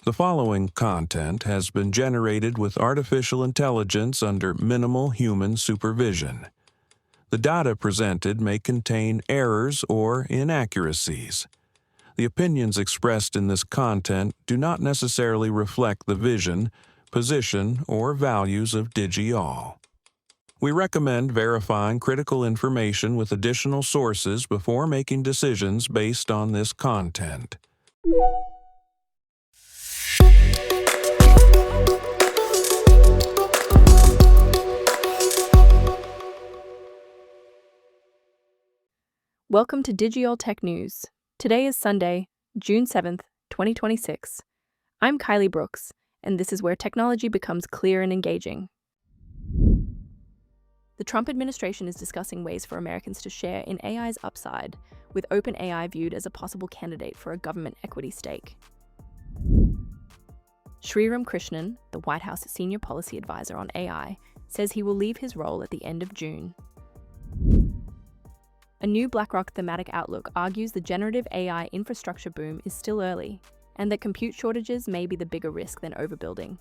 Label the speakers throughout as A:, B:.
A: The following content has been generated with artificial intelligence under minimal human supervision. The data presented may contain errors or inaccuracies. The opinions expressed in this content do not necessarily reflect the vision, position, or values of DigiAll. We recommend verifying critical information with additional sources before making decisions based on this content.
B: Welcome to DigiAll Tech News. Today is Sunday, June 7th, 2026. I'm Kylie Brooks, and this is where technology becomes clear and engaging. The Trump administration is discussing ways for Americans to share in AI's upside, with OpenAI viewed as a possible candidate for a government equity stake. Sriram Krishnan, the White House Senior Policy Advisor on AI, says he will leave his role at the end of June. A new BlackRock thematic outlook argues the generative AI infrastructure boom is still early, and that compute shortages may be the bigger risk than overbuilding.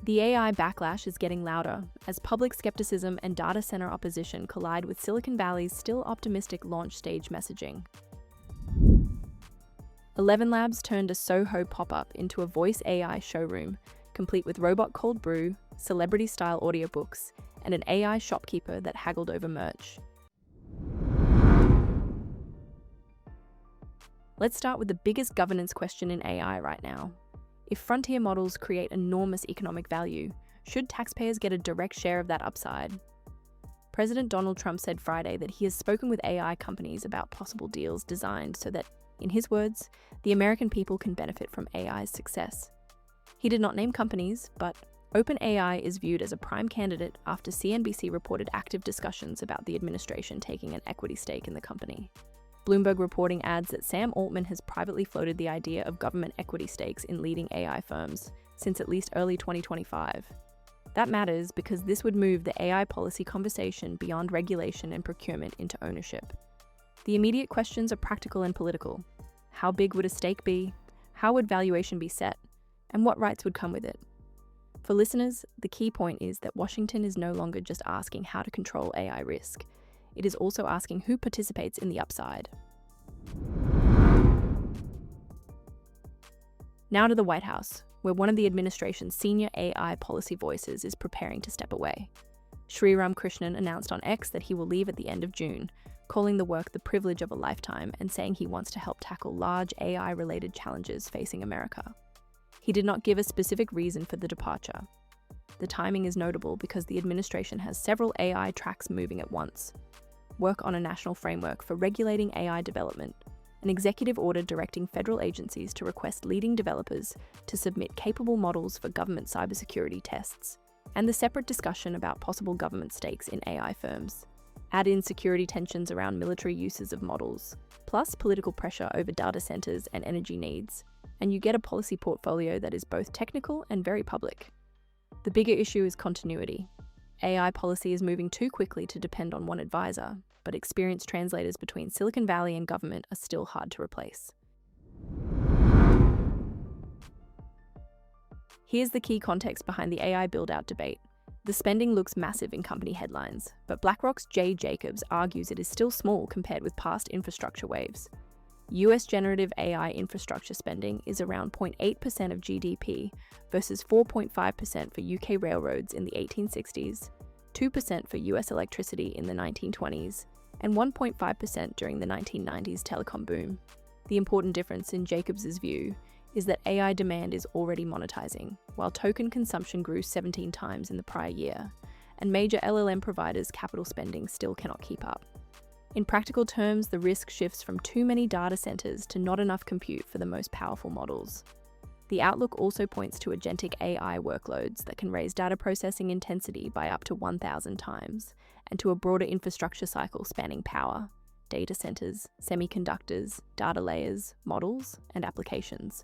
B: The AI backlash is getting louder as public skepticism and data center opposition collide with Silicon Valley's still optimistic launch stage messaging. 11 Labs turned a Soho pop-up into a voice AI showroom, complete with robot cold brew, celebrity-style audiobooks, and an AI shopkeeper that haggled over merch. Let's start with the biggest governance question in AI right now. If frontier models create enormous economic value, should taxpayers get a direct share of that upside? President Donald Trump said Friday that he has spoken with AI companies about possible deals designed so that, in his words, the American people can benefit from AI's success. He did not name companies, but OpenAI is viewed as a prime candidate after CNBC reported active discussions about the administration taking an equity stake in the company. Bloomberg reporting adds that Sam Altman has privately floated the idea of government equity stakes in leading AI firms since at least early 2025. That matters because this would move the AI policy conversation beyond regulation and procurement into ownership. The immediate questions are practical and political. How big would a stake be? How would valuation be set? And what rights would come with it? For listeners, the key point is that Washington is no longer just asking how to control AI risk. It is also asking who participates in the upside. Now to the White House, where one of the administration's senior AI policy voices is preparing to step away. Sriram Krishnan announced on X that he will leave at the end of June, calling the work the privilege of a lifetime and saying he wants to help tackle large AI-related challenges facing America. He did not give a specific reason for the departure. The timing is notable because the administration has several AI tracks moving at once. Work on a national framework for regulating AI development, an executive order directing federal agencies to request leading developers to submit capable models for government cybersecurity tests, and the separate discussion about possible government stakes in AI firms. Add in security tensions around military uses of models, plus political pressure over data centers and energy needs, and you get a policy portfolio that is both technical and very public. The bigger issue is continuity. AI policy is moving too quickly to depend on one advisor, but experienced translators between Silicon Valley and government are still hard to replace. Here's the key context behind the AI build-out debate. The spending looks massive in company headlines, but BlackRock's Jay Jacobs argues it is still small compared with past infrastructure waves. US generative AI infrastructure spending is around 0.8% of GDP versus 4.5% for UK railroads in the 1860s, 2% for US electricity in the 1920s, and 1.5% during the 1990s telecom boom. The important difference in Jacobs' view is that AI demand is already monetizing, while token consumption grew 17 times in the prior year, and major LLM providers' capital spending still cannot keep up. In practical terms, the risk shifts from too many data centers to not enough compute for the most powerful models. The outlook also points to agentic AI workloads that can raise data processing intensity by up to 1,000 times, and to a broader infrastructure cycle spanning power, data centers, semiconductors, data layers, models, and applications.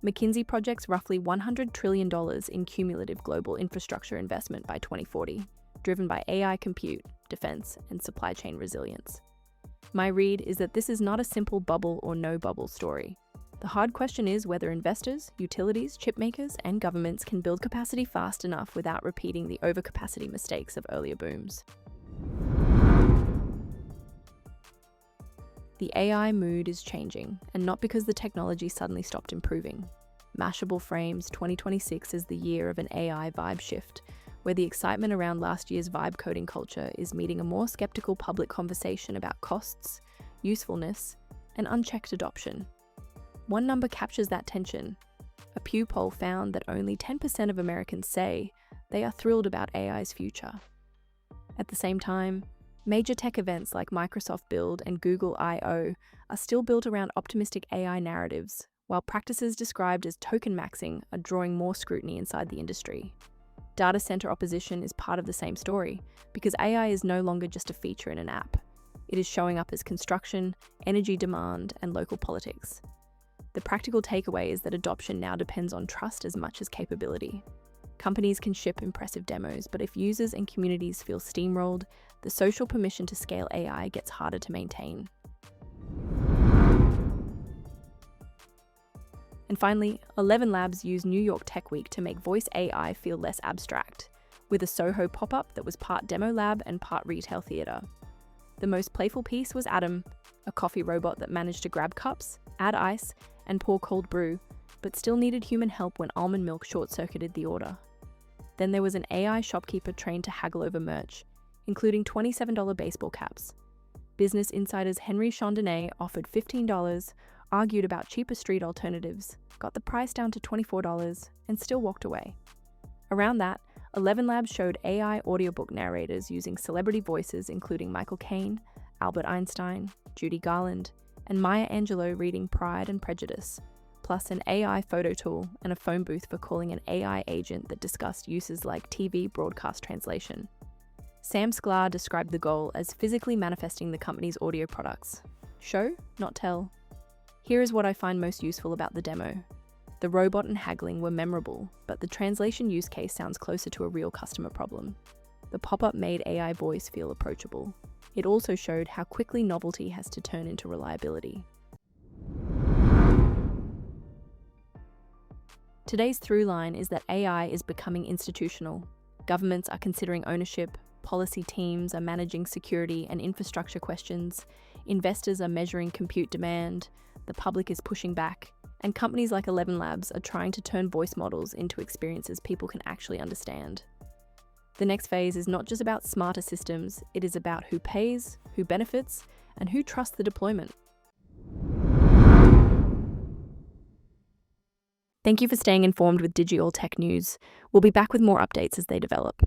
B: McKinsey projects roughly $100 trillion in cumulative global infrastructure investment by 2040, driven by AI compute, defense, and supply chain resilience. My read is that this is not a simple bubble or no bubble story. The hard question is whether investors, utilities, chip makers, and governments can build capacity fast enough without repeating the overcapacity mistakes of earlier booms. The AI mood is changing, and not because the technology suddenly stopped improving. Mashable frames 2026 is the year of an AI vibe shift, where the excitement around last year's vibe coding culture is meeting a more skeptical public conversation about costs, usefulness, and unchecked adoption. One number captures that tension. A Pew poll found that only 10% of Americans say they are thrilled about AI's future. At the same time, major tech events like Microsoft Build and Google I/O are still built around optimistic AI narratives, while practices described as token maxing are drawing more scrutiny inside the industry. Data center opposition is part of the same story, because AI is no longer just a feature in an app. It is showing up as construction, energy demand, and local politics. The practical takeaway is that adoption now depends on trust as much as capability. Companies can ship impressive demos, but if users and communities feel steamrolled, the social permission to scale AI gets harder to maintain. And finally, 11 Labs used New York Tech Week to make voice AI feel less abstract, with a Soho pop-up that was part demo lab and part retail theater. The most playful piece was Adam, a coffee robot that managed to grab cups, add ice, and pour cold brew, but still needed human help when almond milk short-circuited the order. Then there was an AI shopkeeper trained to haggle over merch, including $27 baseball caps. Business Insider's Henry Chandonnet offered $15, argued about cheaper street alternatives, got the price down to $24, and still walked away. Around that, 11 Labs showed AI audiobook narrators using celebrity voices including Michael Caine, Albert Einstein, Judy Garland, and Maya Angelou reading Pride and Prejudice, plus an AI photo tool and a phone booth for calling an AI agent that discussed uses like TV broadcast translation. Sam Sklar described the goal as physically manifesting the company's audio products. Show, not tell. Here is what I find most useful about the demo. The robot and haggling were memorable, but the translation use case sounds closer to a real customer problem. The pop-up made AI voice feel approachable. It also showed how quickly novelty has to turn into reliability. Today's through line is that AI is becoming institutional. Governments are considering ownership, policy teams are managing security and infrastructure questions, investors are measuring compute demand, the public is pushing back, and companies like 11 Labs are trying to turn voice models into experiences people can actually understand. The next phase is not just about smarter systems, it is about who pays, who benefits, and who trusts the deployment. Thank you for staying informed with Digital Tech News. We'll be back with more updates as they develop.